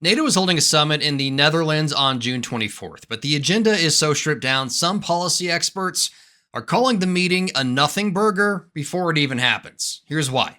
NATO is holding a summit in the Netherlands on June 24th, but the agenda is so stripped down, some policy experts are calling the meeting a Nothingburger before it even happens. Here's why.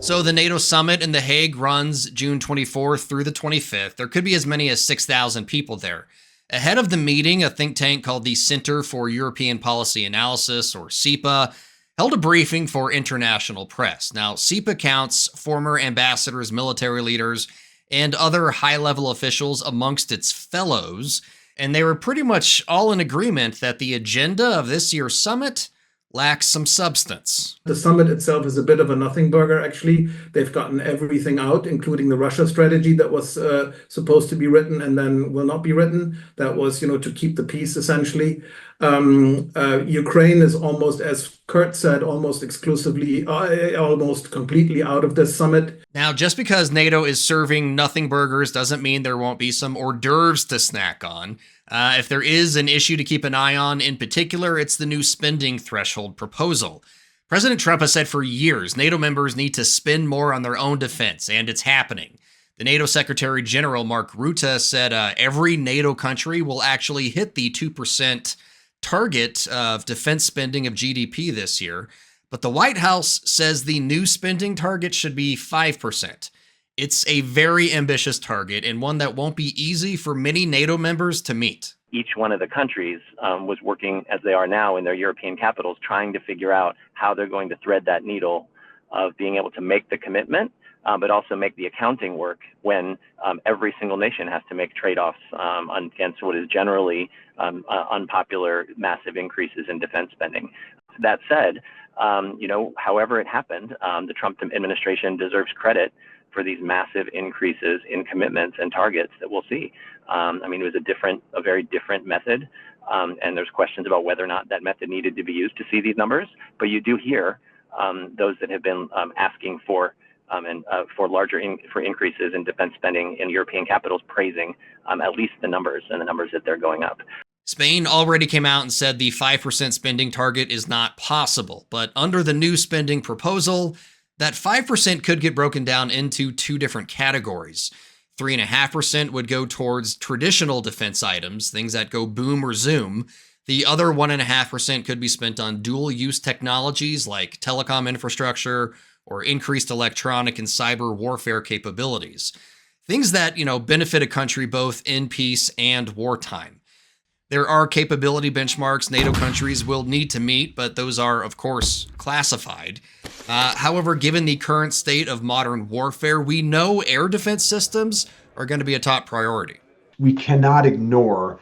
So the NATO summit in The Hague runs June 24th through the 25th. There could be as many as 6,000 people there. Ahead of the meeting, a think tank called the Center for European Policy Analysis, or CEPA, held a briefing for international press. Now, CEPA counts former ambassadors, military leaders, and other high-level officials amongst its fellows, and they were pretty much all in agreement that the agenda of this year's summit lacks some substance. The summit itself is a bit of a nothing burger, actually. They've gotten everything out, including the Russia strategy that was supposed to be written and then will not be written. That was, to keep the peace, essentially. Ukraine is almost, as Kurt said, almost exclusively, almost completely out of this summit. Now, just because NATO is serving nothing burgers doesn't mean there won't be some hors d'oeuvres to snack on. If there is an issue to keep an eye on in particular, it's the new spending threshold proposal. President Trump has said for years NATO members need to spend more on their own defense, and it's happening. The NATO Secretary General Mark Rutte said every NATO country will actually hit the 2% target of defense spending of GDP this year, but the White House says the new spending target should be 5%. It's a very ambitious target and one that won't be easy for many NATO members to meet. Each one of the countries was working, as they are now in their European capitals, trying to figure out how they're going to thread that needle of being able to make the commitment, but also make the accounting work when every single nation has to make trade-offs against what is generally unpopular, massive increases in defense spending. That said, however it happened, the Trump administration deserves credit for these massive increases in commitments and targets that we'll see. It was a very different method, and there's questions about whether or not that method needed to be used to see these numbers. But you do hear those that have been asking for larger increases in defense spending in European capitals praising at least the numbers that they're going up. Spain already came out and said the 5% spending target is not possible, but under the new spending proposal, that 5% could get broken down into two different categories. 3.5% would go towards traditional defense items, things that go boom or zoom. The other 1.5% could be spent on dual-use technologies like telecom infrastructure or increased electronic and cyber warfare capabilities. Things that, benefit a country both in peace and wartime. There are capability benchmarks NATO countries will need to meet, but those are, of course, classified. However, given the current state of modern warfare, we know air defense systems are going to be a top priority. We cannot ignore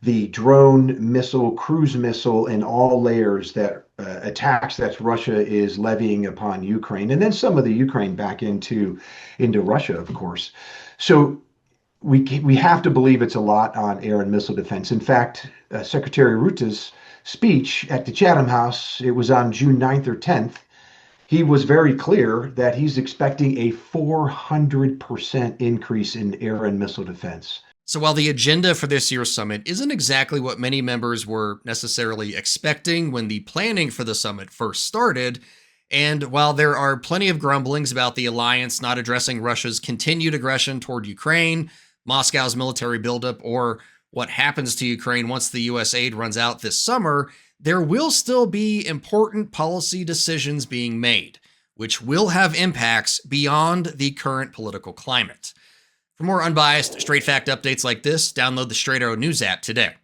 the drone, missile, cruise missile, and all layers that attacks that Russia is levying upon Ukraine, and then some of the Ukraine back into Russia, of course. So we have to believe it's a lot on air and missile defense. In fact, Secretary Rutte's speech at the Chatham House, it was on June 9th or 10th, he was very clear that he's expecting a 400% increase in air and missile defense. So while the agenda for this year's summit isn't exactly what many members were necessarily expecting when the planning for the summit first started, and while there are plenty of grumblings about the alliance not addressing Russia's continued aggression toward Ukraine, Moscow's military buildup, or what happens to Ukraine once the U.S. aid runs out this summer, there will still be important policy decisions being made, which will have impacts beyond the current political climate. For more unbiased, straight fact updates like this, download the Straight Arrow News app today.